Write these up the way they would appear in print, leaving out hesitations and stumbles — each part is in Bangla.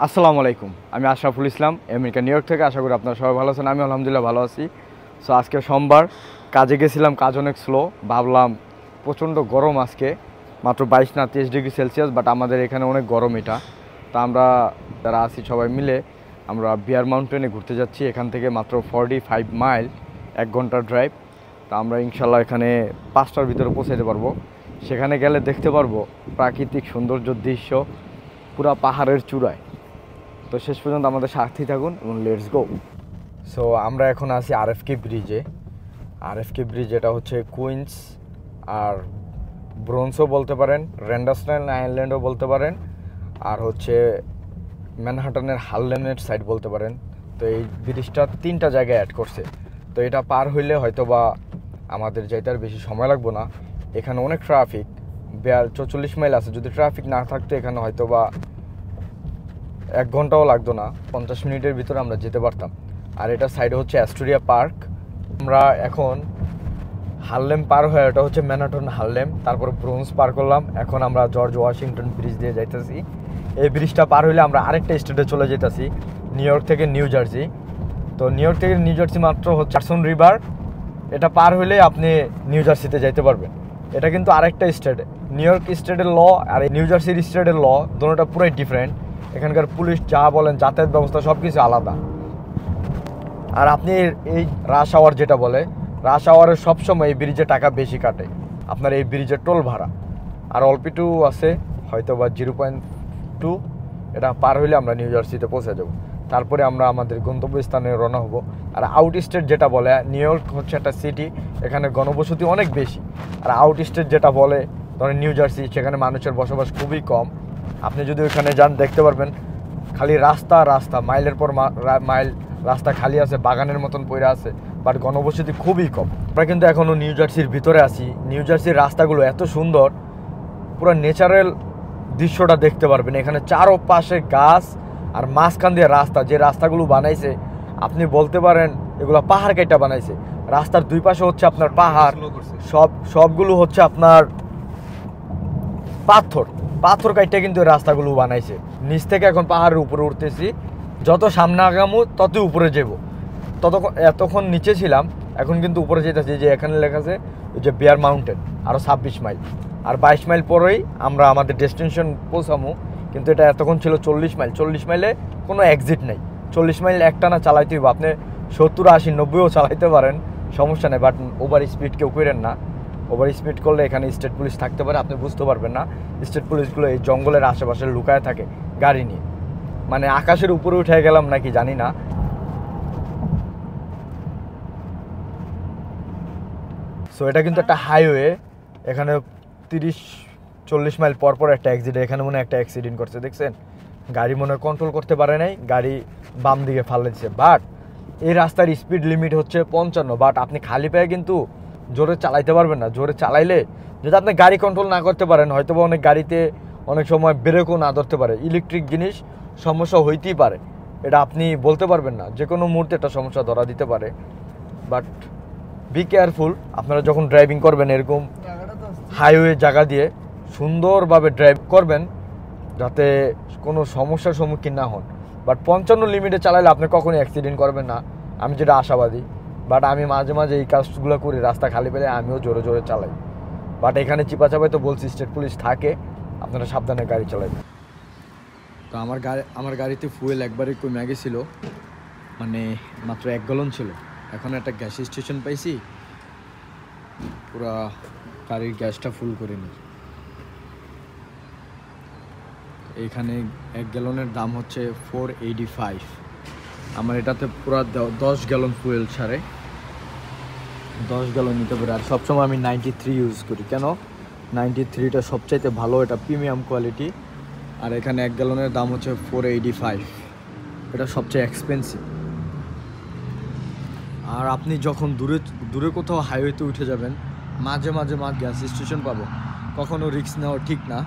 আসসালামু আলাইকুম, আমি Ashraful Islam America new York থেকে। আশা করি আপনারা সবাই ভালো আছেন। আমি আলহামদুলিল্লাহ ভালো আছি। সো আজকে সোমবার, কাজে গেছিলাম, কাজ অনেক স্লো। ভাবলাম প্রচণ্ড গরম আজকে, মাত্র 22 না 23 ডিগ্রি সেলসিয়াস, বাট আমাদের এখানে অনেক গরম এটা। তা আমরা যারা আছি সবাই মিলে আমরা বিয়ার মাউন্টেনে ঘুরতে যাচ্ছি। এখান থেকে মাত্র 45 মাইল, 1 ঘন্টার ড্রাইভ। তা আমরা ইনশাল্লাহ এখানে 5টার ভিতরে পৌঁছাতে পারবো। সেখানে গেলে দেখতে পারবো প্রাকৃতিক সৌন্দর্য দৃশ্য পুরা পাহাড়ের চূড়ায়। তো শেষ পর্যন্ত আমাদের সাথেই থাকুন এবং লেটস গো। সো আমরা এখন আছি আরএফকে ব্রিজে। আরএফকে ব্রিজ এটা হচ্ছে কুইন্স আর ব্রোঞ্জও বলতে পারেন, র্যান্ডারসন আইল্যান্ডও বলতে পারেন, আর হচ্ছে ম্যানহাটনের হারলেমের সাইড বলতে পারেন। তো এই ব্রিজটা 3টা জায়গায় অ্যাড করছে। তো এটা পার হইলে হয়তো বা আমাদের যাইতে আর বেশি সময় লাগবে না। এখানে অনেক ট্রাফিক, 44 মাইল আছে। যদি ট্রাফিক না থাকতো এখানে হয়তো বা 1 ঘন্টাও লাগতো না, 50 মিনিটের ভিতরে আমরা যেতে পারতাম। আর এটা সাইডে হচ্ছে অ্যাস্টোরিয়া পার্ক। আমরা এখন হারলেম পার হয়ে, এটা হচ্ছে ম্যানহাটন হারলেম, তারপর ব্রোঞ্জ পার করলাম। এখন আমরা জর্জ ওয়াশিংটন ব্রিজ দিয়ে যাইতেছি। এই ব্রিজটা পার হইলে আমরা আরেকটা স্টেটে চলে যেতেছি, নিউ ইয়র্ক থেকে নিউ জার্সি। তো নিউ ইয়র্ক থেকে নিউ জার্সি মাত্র হচ্ছে হাডসন রিভার, এটা পার হইলে আপনি নিউ জার্সিতে যাইতে পারবেন। এটা কিন্তু আরেকটা স্টেট। নিউ ইয়র্ক স্টেটের ল আর নিউ জার্সির স্টেটের ল দুটোটা পুরাই ডিফারেন্ট। এখানকার পুলিশ যা বলেন, যাতায়াত ব্যবস্থা সব কিছু আলাদা। আর আপনি এই রাশ আওয়ার যেটা বলে, রাশ আওয়ারের সবসময় এই ব্রিজে টাকা বেশি কাটে, আপনার এই ব্রিজের টোল ভাড়া। আর অল্পিটু আছে হয়তো বা 0.2, এটা পার হইলে আমরা নিউ জার্সিতে পৌঁছে যাব। তারপরে আমরা আমাদের গন্তব্যস্থানে রওনা হব। আর আউট স্টেট যেটা বলে, নিউ ইয়র্ক হচ্ছে একটা সিটি, এখানে গণবসতি অনেক বেশি। আর আউট স্টেট যেটা বলে ধরেন নিউ জার্সি, সেখানে মানুষের বসবাস খুবই কম। আপনি যদি ওইখানে যান দেখতে পারবেন খালি রাস্তা রাস্তা, মাইলের পর মাইল রাস্তা খালি আছে, বাগানের মতন পড়ে আছে, বাট গণবসতি খুবই কম। আমরা কিন্তু এখনও নিউ জার্সির ভিতরে আছি। নিউ জার্সির রাস্তাগুলো এত সুন্দর, পুরো ন্যাচারাল দৃশ্যটা দেখতে পারবেন। এখানে চারপাশে গাছ আর মাঝখান দিয়ে রাস্তা। যে রাস্তাগুলো বানাইছে আপনি বলতে পারেন এগুলো পাহাড় কেটে বানাইছে। রাস্তার দুই পাশে হচ্ছে আপনার পাহাড়, সবগুলো হচ্ছে আপনার পাথর কাইটে কিন্তু রাস্তাগুলো বানাইছে। নিচ থেকে এখন পাহাড়ের উপরে উঠতেছি, যত সামনে আগামো ততই উপরে যাব। এতক্ষণ নিচে ছিলাম, এখন কিন্তু উপরে যেতেছি। যে এখানে লেখা আছে যে বিয়ার মাউন্টেন, আরও 26 মাইল, আর 22 মাইল পরেই আমরা আমাদের ডেস্টিনেশন পৌঁছামো। কিন্তু এটা এতক্ষণ ছিল 40 মাইল। 40 মাইলে কোনো এক্সিট নেই। 40 মাইল একটানা চালাইতে হইব। আপনি 70, 80, 90ও চালাইতে পারেন, সমস্যা নেই, বাট ওভার স্পিড কেউ করেন না। ওভার স্পিড করলে এখানে স্টেট পুলিশ থাকতে পারে, আপনি বুঝতে পারবেন না। স্টেট পুলিশগুলো এই জঙ্গলের আশেপাশে লুকায় থাকে গাড়ি নিয়ে। মানে আকাশের উপরে উঠে গেলাম নাকি জানি না। সো এটা কিন্তু একটা হাইওয়ে। এখানে 30-40 মাইল পর পর একটা অ্যাক্সিডেন্ট। এখানে মনে একটা অ্যাক্সিডেন্ট করছে, দেখছেন? গাড়ি মনে কন্ট্রোল করতে পারে নাই, গাড়ি বাম দিকে ফালে দিচ্ছে। বাট এই রাস্তার স্পিড লিমিট হচ্ছে 55, বাট আপনি খালি পায়ে কিন্তু জোরে চালাইতে পারবেন না। জোরে চালাইলে যদি আপনি গাড়ি কন্ট্রোল না করতে পারেন, হয়তো বা অনেক গাড়িতে অনেক সময় ব্রেকও না ধরতে পারে। ইলেকট্রিক জিনিস সমস্যা হইতেই পারে, এটা আপনি বলতে পারবেন না, যে কোনো মুহূর্তে একটা সমস্যা ধরা দিতে পারে। বাট বি কেয়ারফুল, আপনারা যখন ড্রাইভিং করবেন এরকম হাইওয়ে জায়গা দিয়ে সুন্দরভাবে ড্রাইভ করবেন, যাতে কোনো সমস্যার সম্মুখীন না হন। বাট 55 লিমিটে চালাইলে আপনি কখনোই অ্যাক্সিডেন্ট করবেন না, আমি যেটা আশাবাদী। বাট আমি মাঝে মাঝে এই কাজগুলো করি, রাস্তা খালি পেলে আমিও জোরে জোরে চালাই। বাট এখানে চিপাচাপাই তো বলছি স্টেট পুলিশ থাকে, আপনারা সাবধানে গাড়ি চালাবেন। তো আমার গাড়িতে ফুয়েল একবারই কমে গেছিলো, মানে মাত্র 1 গ্যালন ছিল। এখন একটা গ্যাস স্টেশন পাইছি, পুরা গাড়ির গ্যাসটা ফুল করে নিই। এখানে 1 গ্যালনের দাম হচ্ছে 485। আমার এটাতে পুরো 10 গ্যালন ফুয়েল ছাড়ে, 10 গ্যালন নিতে পারে। আর সবসময় আমি 93 ইউজ করি। কেন? 93টা সবচাইতে ভালো, এটা প্রিমিয়াম কোয়ালিটি। আর এখানে 1 গ্যালনের দাম হচ্ছে 485, এটা সবচেয়ে এক্সপেন্সিভ। আর আপনি যখন দূরে কোথাও হাইওয়েতে উঠে যাবেন, মাঝে মাঝে গ্যাস স্টেশন পাবো, কখনো রিস্ক নেওয়া ঠিক না।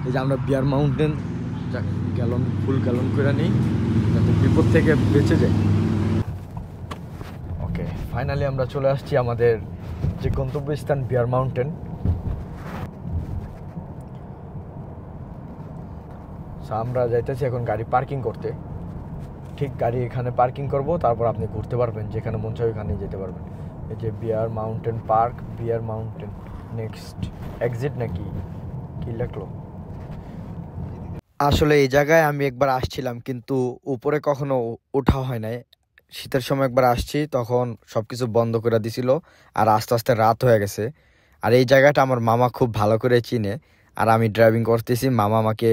এই যে আমরা বিয়ার মাউন্টেন ফুল গ্যালন করে নিই, যাতে বিপদ থেকে বেঁচে যাই। ওকে, ফাইনালি আমরা চলে আসছি আমাদের যে গন্তব্যস্থান বিয়ার মাউন্টেন। সো আমরা যাইতেছি এখন গাড়ি পার্কিং করতে। ঠিক গাড়ি এখানে পার্কিং করব, তারপর আপনি ঘুরতে পারবেন, যেখানে মন চায় ওখানে যেতে পারবেন। এই যে বিয়ার মাউন্টেন পার্ক, বিয়ার মাউন্টেন নেক্সট এক্সিট নাকি কি লেখলো। আসলে এই জায়গায় আমি একবার আসছিলাম, কিন্তু উপরে কখনো ওঠা হয় নাই। শীতের সময় একবার আসছি, তখন সব কিছু বন্ধ করে দিছিল, আর আস্তে আস্তে রাত হয়ে গেছে। আর এই জায়গাটা আমার মামা খুব ভালো করে চিনে, আর আমি ড্রাইভিং করতেছি, মামা আমাকে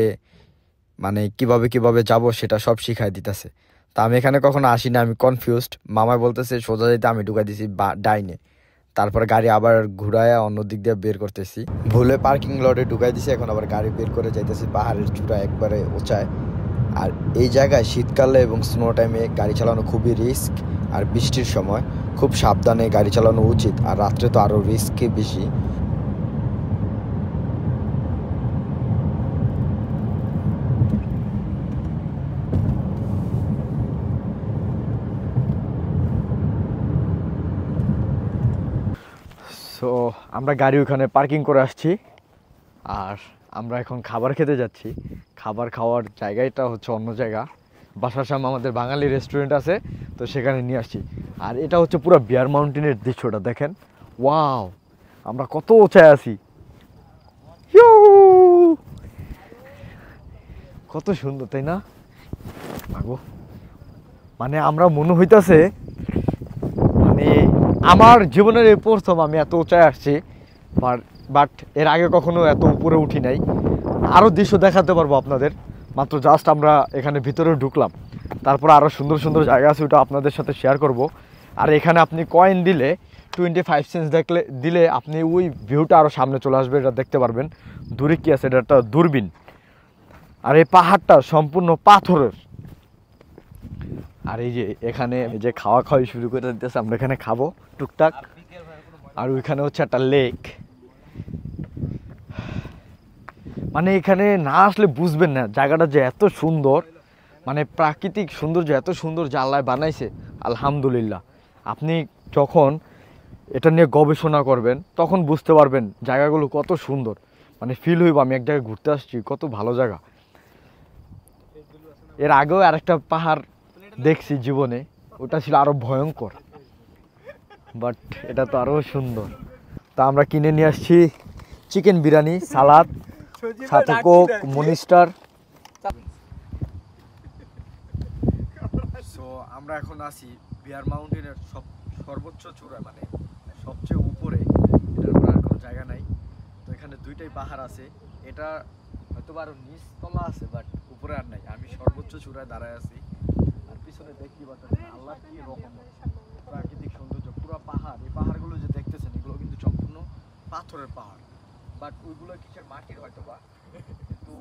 মানে কিভাবে কিভাবে যাব সেটা সব শিখাই দিতেছে। তা আমি এখানে কখনো আসি না, আমি কনফিউজড। মামা বলতেছে সোজা যেতে, আমি ঢুকাই দিছি ডাইনে, তারপর গাড়ি আবার ঘুরায় অন্য দিক দিয়ে বের করতেছি, ভুলে পার্কিং লটে ঢুকাই দিছি। এখন আবার গাড়ি বের করে যাইতেছি পাহাড়ের চূড়া একবারে উঁচায়। আর এই জায়গায় শীতকালে এবং স্নো টাইমে গাড়ি চালানো খুবই রিস্ক, আর বৃষ্টির সময় খুব সাবধানে গাড়ি চালানো উচিত, আর রাত্রে তো আরও রিস্ক বেশি। সো আমরা গাড়ি ওখানে পার্কিং করে আসছি, আর আমরা এখন খাবার খেতে যাচ্ছি। খাবার খাওয়ার জায়গাটা হচ্ছে অন্য জায়গা, বাসার সামনে আমাদের বাঙালি রেস্টুরেন্ট আছে, তো সেখানে নিয়ে আসছি। আর এটা হচ্ছে পুরো বিয়ার মাউন্টেনের দৃশ্যটা দেখেন, ওয়াও, আমরা কত উঁচায় আছি, কত সুন্দর তাই না? মানে আমরা মনে হইতাছে মানে আমার জীবনের এই প্রথম আমি এত উঁচায় আসছি, বাট এর আগে কখনো এত উপরে উঠি নাই। আরও দৃশ্য দেখাতে পারবো আপনাদের, মাত্র জাস্ট আমরা এখানে ভিতরে ঢুকলাম, তারপর আরও সুন্দর সুন্দর জায়গা আছে, ওটা আপনাদের সাথে শেয়ার করব। আর এখানে আপনি কয়েন দিলে 25 সেন্টস দিলে আপনি ওই ভিউটা আরও সামনে চলে আসবে, এটা দেখতে পারবেন। দূরে কী আছে, এটা একটা দূরবীন। আর এই পাহাড়টা সম্পূর্ণ পাথরের। আর এই যে এখানে যে খাওয়া খাওয়াই শুরু করে দিতেছে, আমরা এখানে খাবো টুকটাক। আর ওইখানে হচ্ছে একটা লেক, মানে এখানে না আসলে বুঝবেন না জায়গাটা যে এত সুন্দর, মানে প্রাকৃতিক সৌন্দর্য এত সুন্দর যে আল্লাহ বানাইছে, আলহামদুলিল্লাহ। আপনি যখন এটা নিয়ে গবেষণা করবেন তখন বুঝতে পারবেন জায়গাগুলো কত সুন্দর, মানে ফিল হইব আমি এক জায়গায় ঘুরতে আসছি, কত ভালো জায়গা। এর আগেও আরেকটা পাহাড় দেখছি জীবনে, ওটা ছিল আরো ভয়ঙ্কর, বাট এটা তো আরো সুন্দর। তা আমরা কিনে নিয়ে আসছি চিকেন বিরিয়ানি, সালাদ, সাথে কোক, মনিস্টার। সো আমরা এখন আছি বিয়ার মাউন্টেনের সর্বোচ্চ চূড়া, মানে সবচেয়ে উপরে, এটার উপর আর কোনো জায়গা নাই। তো এখানে দুইটাই পাহাড় আছে, এটা হয়তো আরো নিচতলা আছে, বাট উপরে আর নাই। আমি সর্বোচ্চ চূড়ায় দাঁড়ায় আছি, আর পিছনে দেখতে পাচ্ছেন আল্লাহ কি রকম প্রাকৃতিক সৌন্দর্য, পুরো পাহাড়। এই পাহাড়গুলো যে দেখতেছেন এগুলো কিন্তু সম্পূর্ণ পাথরের পাহাড়, বাট ওইগুলো কিসের মাটির হয়তো বা, কিন্তু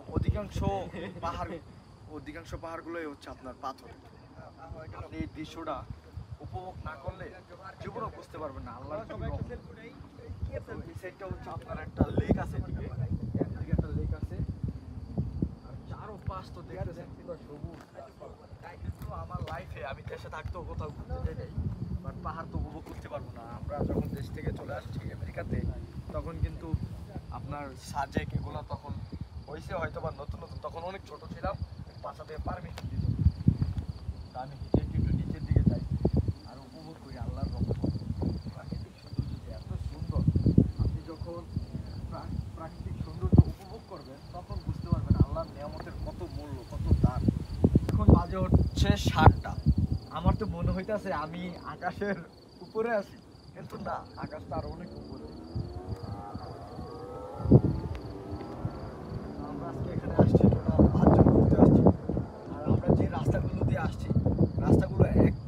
অধিকাংশ পাহাড়গুলোই হচ্ছে আপনার পাথর। আপনি এই দৃশ্যটা উপভোগ না করলে জীবনও বুঝতে পারবেন না আল্লাহ কি রকম। এই সাইডটা হচ্ছে আপনার একটা লেক আছে, একদিকে একটা লেক আছে, আর চারোপাশ তো দেখতেছেন পুরো সবুজ। কিন্তু আমার লাইফে আমি দেশে থাকতেও কোথাও ঘুরতে যাই নাই, বাট পাহাড় তো উপভোগ করতে পারবো না। আমরা যখন দেশ থেকে চলে আসছি আমেরিকাতে, তখন কিন্তু আপনার সাজেক এগুলো তখন হয়েছে হয়তো বা নতুন নতুন, তখন অনেক ছোট ছিলাম, বাসা থেকে পারমিশন দিত। তা আমি হেঁটে হেঁটে একটু নিচের দিকে যাই আর উপভোগ করি আল্লাহর রহমত। প্রাকৃতিক সৌন্দর্য যে এত সুন্দর, আপনি যখন প্রাকৃতিক সৌন্দর্য উপভোগ করবেন তখন বুঝতে পারবেন আল্লাহর নিয়ামতের কত মূল্য, কত দাম। এখন বাজে হচ্ছে 7টা, আমার তো মনে হইতেছে আমি আকাশের উপরে আছি, কিন্তু না, আকাশটা আরো অনেক উপরে। আমরা আজকে এখানে আসছি টোটাল 5 জন ঘুরতে আসছি, আর আমরা যে রাস্তাগুলো দিয়ে আসছি, রাস্তাগুলো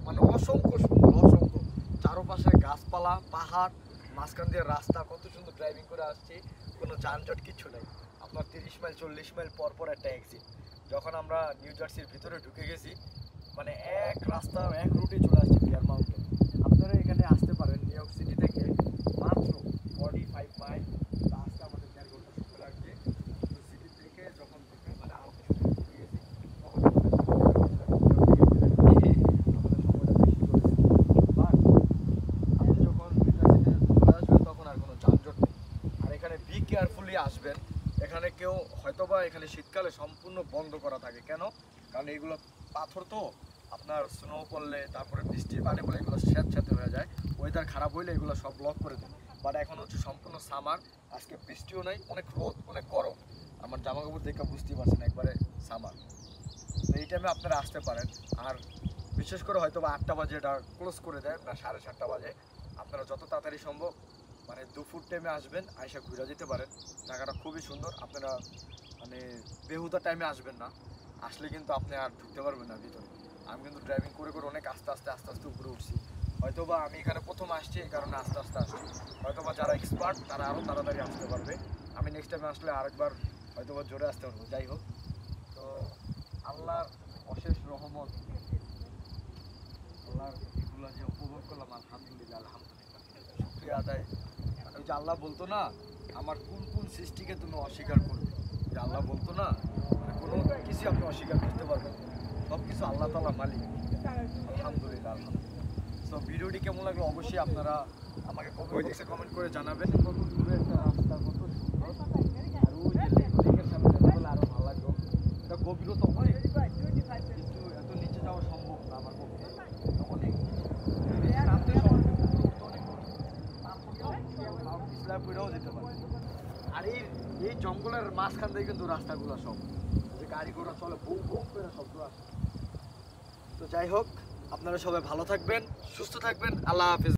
মানে অসংখ্য সুন্দর, অসংখ্য। চারপাশে গাছপালা, পাহাড়, মাঝখান দিয়ে রাস্তা, কত সুন্দর ড্রাইভিং করে আসছি, কোনো যানজট কিচ্ছু নেই। আপনার 30 মাইল 40 মাইল পর পর একটা এক্সিট। যখন আমরা নিউ জার্সির ভিতরে ঢুকে গেছি, মানে এক রাস্তা এক রুটে চলে আসছে বিয়ার মাউন্টেন। আপনারা এখানে আসতে পারেন নিউ ইয়র্ক সিটি থেকে মাত্র 45 মাইল। আজকে আমাদের 4 ঘন্টা সময় লাগছে সিটি থেকে, যখন মানে আপনি ঢুকে গেছি তখন আপনি যখন নিউ জার্সিতে চলে আসবেন তখন আর কোনো যানজট নেই। আর এখানে বি কেয়ারফুলি আসবেন, এখানে কেউ হয়তোবা এখানে শীতকালে সম্পূর্ণ বন্ধ করা থাকে। কেন? কারণ এইগুলো পাথর তো, আপনার স্নো পড়লে তারপরে বৃষ্টির পানি পড়লে এগুলো স্যাঁতস্যাঁতে হয়ে যায়, ওয়েদার খারাপ হইলে এগুলো সব ব্লক করে দেয়। বাট এখন হচ্ছে সম্পূর্ণ সামার, আজকে বৃষ্টিও নেই, অনেক রোদ, অনেক গরম। আমার জামা কাপড় দেখে বুঝতেই পারছেন একবারে সামার। তো এই টাইমে আপনারা আসতে পারেন। আর বিশেষ করে হয়তো বা 8টা বাজে এটা ক্লোজ করে দেয় না, 7:30 বাজে। আপনারা যত তাড়াতাড়ি সম্ভব মানে দুপুর টাইমে আসবেন, আইসা ঘুরে যেতে পারেন। জায়গাটা খুবই সুন্দর। আপনারা মানে বেহুদা টাইমে আসবেন না, আসলে কিন্তু আপনি আর ঢুকতে পারবেন না ভিতরে। আমি কিন্তু ড্রাইভিং করে করে অনেক আস্তে আস্তে আস্তে আস্তে উপরে উঠছি। হয়তোবা আমি এখানে প্রথম আসছি, এই কারণে আস্তে আস্তে আসছি। হয়তোবা যারা এক্সপার্ট তারা আরও তাড়াতাড়ি আসতে পারবে। আমি নেক্সট টাইমে আসলে আরেকবার হয়তোবা জোরে আসতে পারবো। যাই হোক, তো আল্লাহর অশেষ রহমত, আল্লাহর এগুলো যে উপভোগ করলাম, আলহামদুলিল্লাহ আলহামদুলিল্লাহ, শুকরিয়া আদায়। ওই যে আল্লাহ বলতো না, আমার কোন কোন সৃষ্টিকে তুমি অস্বীকার করবে, যে আল্লাহ বলতো না মানে কোনো কিছু আপনি অস্বীকার করতে পারবেন, সব কিছু আল্লাহ তাআলা মালিক। আলহামদুলিল্লাহ আলহামদুলিল্লাহ। তো ভিডিওটি কেমন লাগলো অবশ্যই আপনারা আমাকে কমেন্ট বক্সে কমেন্ট করে জানাবেন। কত দূরে একটা রাস্তা, কত সুন্দর। আর ওই যে লেকের সামনে যেতে বলে আরও ভালো লাগলো। এটা গভীরতা অনেক, কিন্তু এত নিচে যাওয়া সম্ভব না আমার পক্ষে, অনেক নামতে সম্ভব, অনেক স্ল্যাব করেও যেতে পারে। আর এই জঙ্গলের মাঝখান থেকে কিন্তু রাস্তাগুলো সব, যে গাড়ি ঘোড়া চলে বুম বুম করে শব্দ আসে। তো যাই হোক, আপনারা সবাই ভালো থাকবেন, সুস্থ থাকবেন। আল্লাহ হাফেজ।